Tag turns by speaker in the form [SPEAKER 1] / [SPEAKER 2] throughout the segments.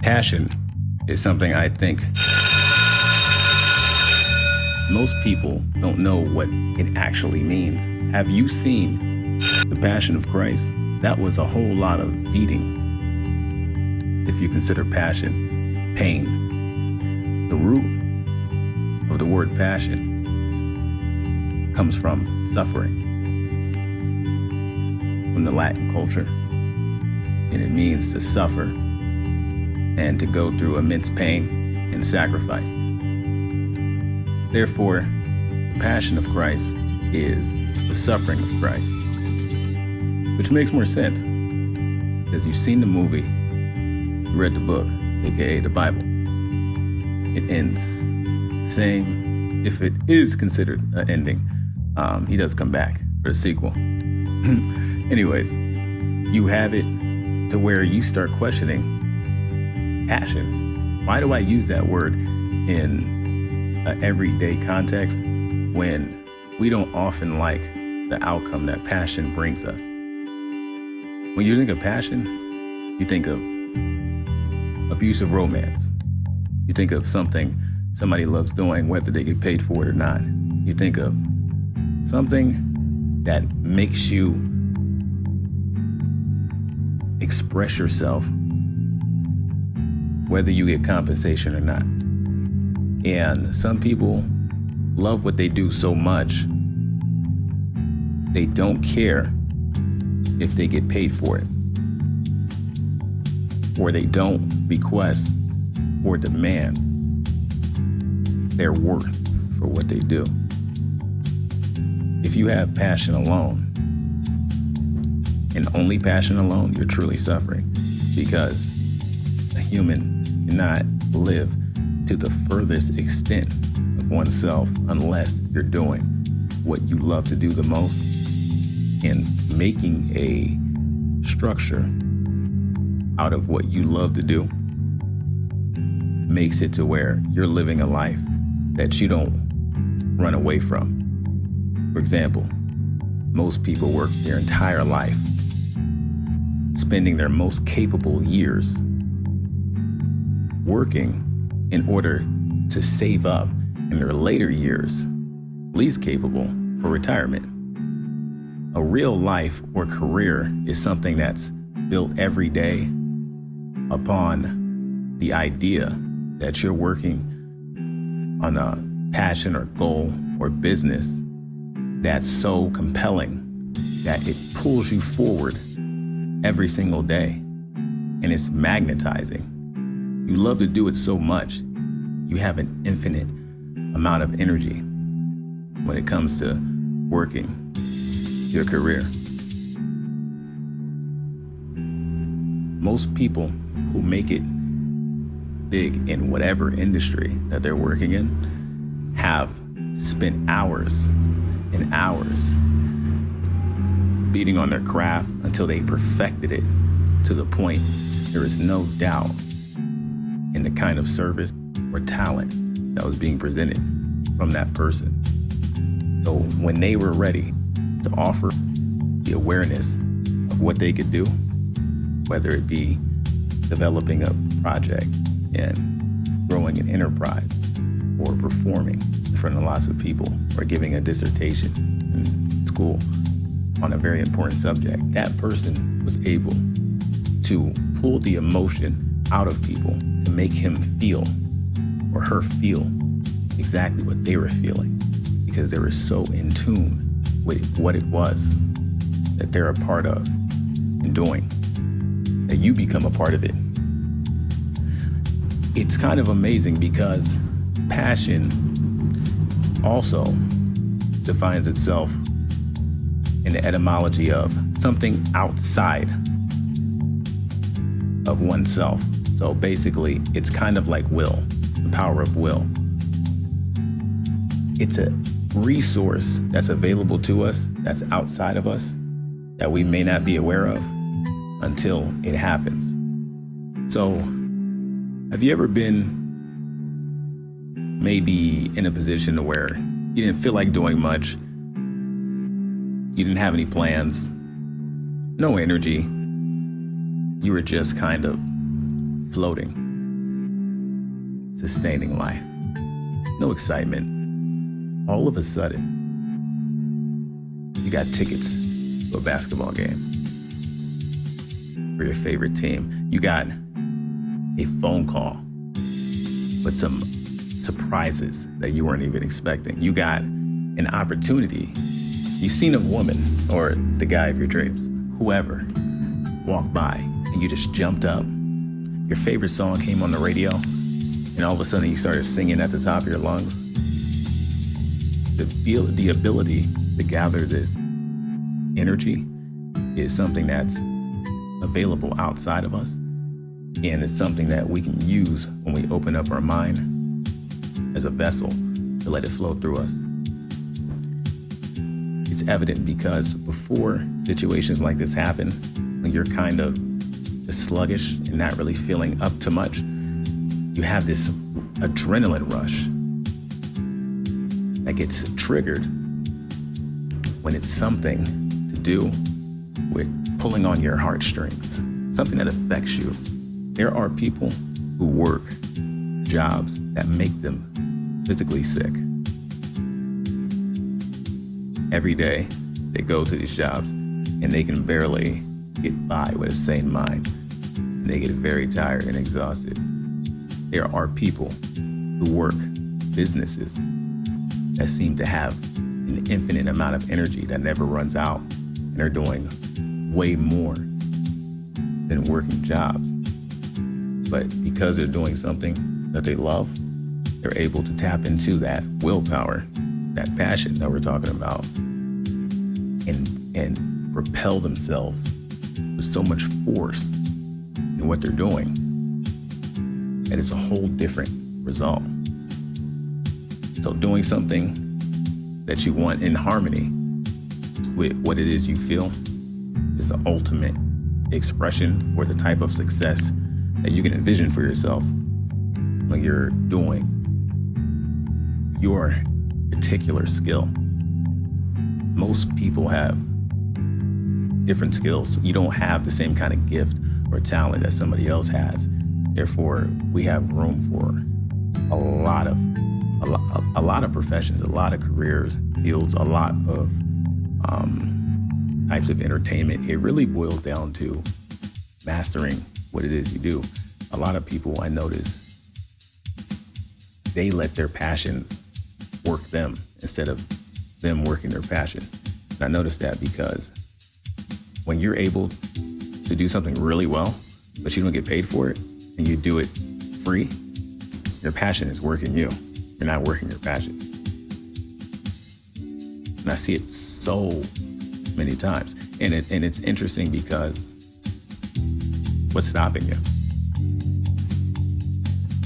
[SPEAKER 1] Passion is something I think most people don't know what it actually means. Have you seen The Passion of Christ? That was a whole lot of beating. If you consider passion, pain. The root of the word passion comes from suffering, from the Latin culture, and it means to suffer and to go through immense pain and sacrifice. Therefore, the passion of Christ is the suffering of Christ, which makes more sense because you've seen the movie, you read the book, aka the Bible. It ends saying, if it is considered an ending, he does come back for the sequel. Anyways, you have it to where you start questioning passion. Why do I use that word in an everyday context when we don't often like the outcome that passion brings us? When you think of passion, you think of abusive romance. You think of something somebody loves doing, whether they get paid for it or not. You think of something that makes you express yourself, whether you get compensation or not. And some people love what they do so much, they don't care if they get paid for it, or they don't request or demand their worth for what they do. If you have passion alone, and only passion alone, you're truly suffering, because a human cannot live to the furthest extent of oneself unless you're doing what you love to do the most, and making a structure out of what you love to do makes it to where you're living a life that you don't run away from. For example, most people work their entire life, spending their most capable years working in order to save up in their later years, least capable, for retirement. A real life or career is something that's built every day upon the idea that you're working on a passion or goal or business that's so compelling that it pulls you forward every single day, and it's magnetizing. You love to do it so much, you have an infinite amount of energy when it comes to working your career. Most people who make it big in whatever industry that they're working in have spent hours and hours beating on their craft until they perfected it to the point there is no doubt in the kind of service or talent that was being presented from that person. So when they were ready to offer the awareness of what they could do, whether it be developing a project and growing an enterprise, or performing in front of lots of people, or giving a dissertation in school on a very important subject, that person was able to pull the emotion out of people to make him feel or her feel exactly what they were feeling, because they were so in tune with what it was that they're a part of and doing, that you become a part of it. It's kind of amazing because passion also defines itself in the etymology of something outside of oneself. So basically, it's kind of like will, the power of will. It's a resource that's available to us, that's outside of us, that we may not be aware of until it happens. So, have you ever been maybe in a position where you didn't feel like doing much, you didn't have any plans, no energy, you were just kind of floating, sustaining life. No excitement. All of a sudden, you got tickets to a basketball game for your favorite team. You got a phone call with some surprises that you weren't even expecting. You got an opportunity. You seen a woman or the guy of your dreams, whoever, walk by and you just jumped up. Your favorite song came on the radio and all of a sudden you started singing at the top of your lungs. The ability to gather this energy is something that's available outside of us, and it's something that we can use when we open up our mind as a vessel to let it flow through us. It's evident because before situations like this happen, when you're kind of just sluggish and not really feeling up to much, you have this adrenaline rush that gets triggered when it's something to do with pulling on your heartstrings, something that affects you. There are people who work jobs that make them physically sick. Every day they go to these jobs and they can barely get by with a sane mind. And they get very tired and exhausted. There are people who work businesses that seem to have an infinite amount of energy that never runs out and are doing way more than working jobs. But because they're doing something that they love, they're able to tap into that willpower, that passion that we're talking about, and propel themselves with so much force in what they're doing. And it's a whole different result. So doing something that you want in harmony with what it is you feel is the ultimate expression for the type of success that you can envision for yourself when you're doing your particular skill. Most people have different skills. You don't have the same kind of gift or talent that somebody else has. Therefore, we have room for a lot of professions, a lot of careers, fields, a lot of types of entertainment. It really boils down to mastering what it is you do. A lot of people I notice, they let their passions work them instead of them working their passion. And I noticed that because when you're able to do something really well, but you don't get paid for it, and you do it free, your passion is working you. You're not working your passion. And I see it so many times. And it's interesting because what's stopping you?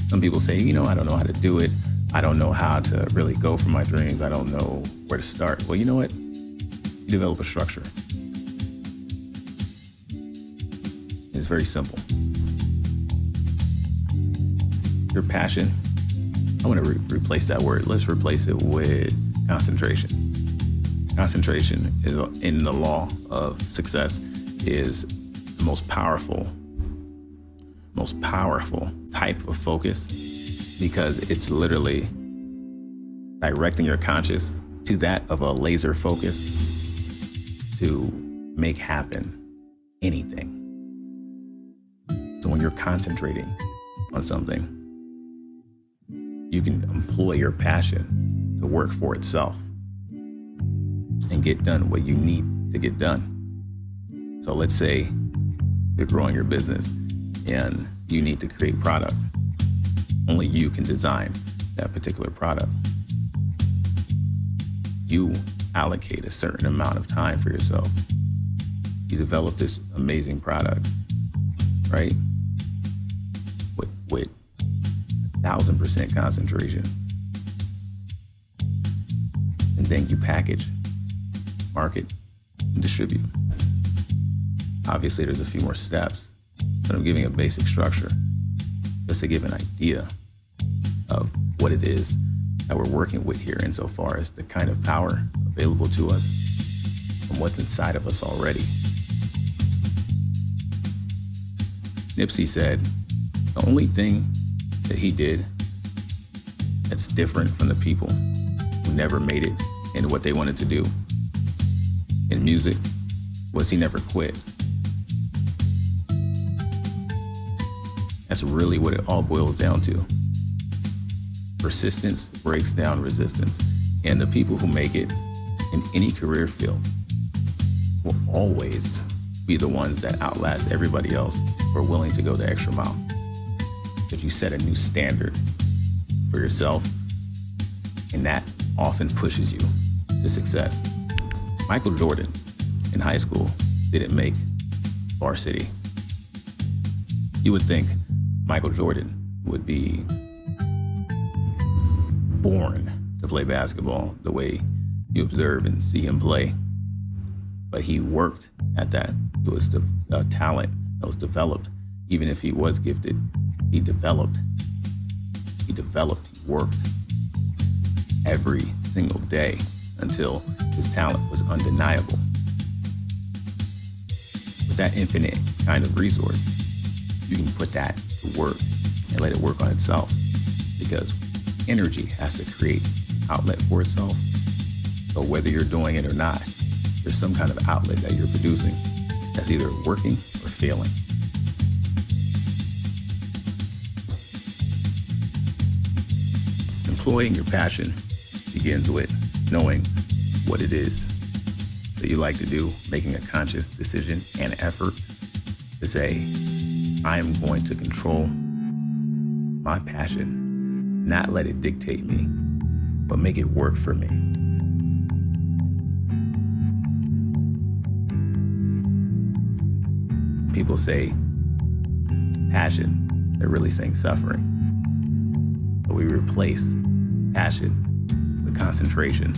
[SPEAKER 1] Some people say, I don't know how to do it. I don't know how to really go for my dreams. I don't know where to start. Well, you know what? You develop a structure. It's very simple. Your passion, I want to replace that word. Let's replace it with concentration. Concentration is, in the law of success, is the most powerful type of focus, because it's literally directing your conscious to that of a laser focus to make happen anything. So when you're concentrating on something, you can employ your passion to work for itself and get done what you need to get done. So let's say you're growing your business and you need to create product. Only you can design that particular product. You allocate a certain amount of time for yourself. You develop this amazing product, right? With 1,000% concentration. And then you package, market, and distribute. Obviously, there's a few more steps, but I'm giving a basic structure just to give an idea of what it is that we're working with here insofar as the kind of power available to us from what's inside of us already. Nipsey said the only thing that he did that's different from the people who never made it into what they wanted to do. In music was he never quit. That's really what it all boils down to. Persistence breaks down resistance. And the people who make it in any career field will always be the ones that outlast everybody else who are willing to go the extra mile. Because you set a new standard for yourself, and that often pushes you to success. Michael Jordan in high school didn't make varsity. You would think Michael Jordan would be born to play basketball the way you observe and see him play. But he worked at that. It was a talent that was developed. Even if he was gifted, he developed. He worked every single day until his talent was undeniable. With that infinite kind of resource, you can put that to work and let it work on itself, because energy has to create outlet for itself. So whether you're doing it or not, there's some kind of outlet that you're producing that's either working or failing. Employing your passion begins with knowing what it is that you like to do, making a conscious decision and effort to say, I am going to control my passion, not let it dictate me, but make it work for me. People say passion, they're really saying suffering. But we replace passion with concentration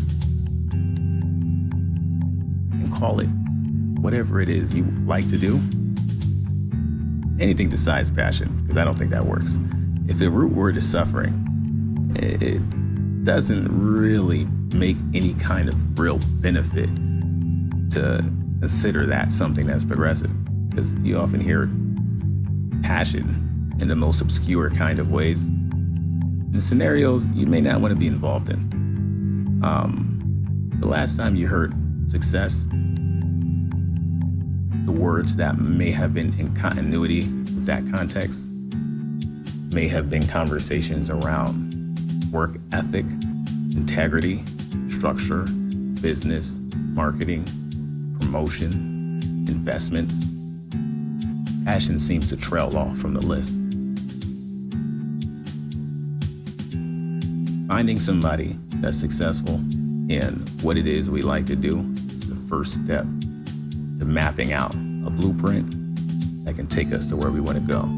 [SPEAKER 1] and call it whatever it is you like to do. Anything besides passion, because I don't think that works. If the root word is suffering, it doesn't really make any kind of real benefit to consider that something that's progressive, because you often hear passion in the most obscure kind of ways, in scenarios you may not want to be involved in. The last time you heard success, the words that may have been in continuity with that context may have been conversations around work ethic, integrity, structure, business, marketing, promotion, investments. Passion seems to trail off from the list. Finding somebody that's successful in what it is we like to do is the first step to mapping out a blueprint that can take us to where we want to go.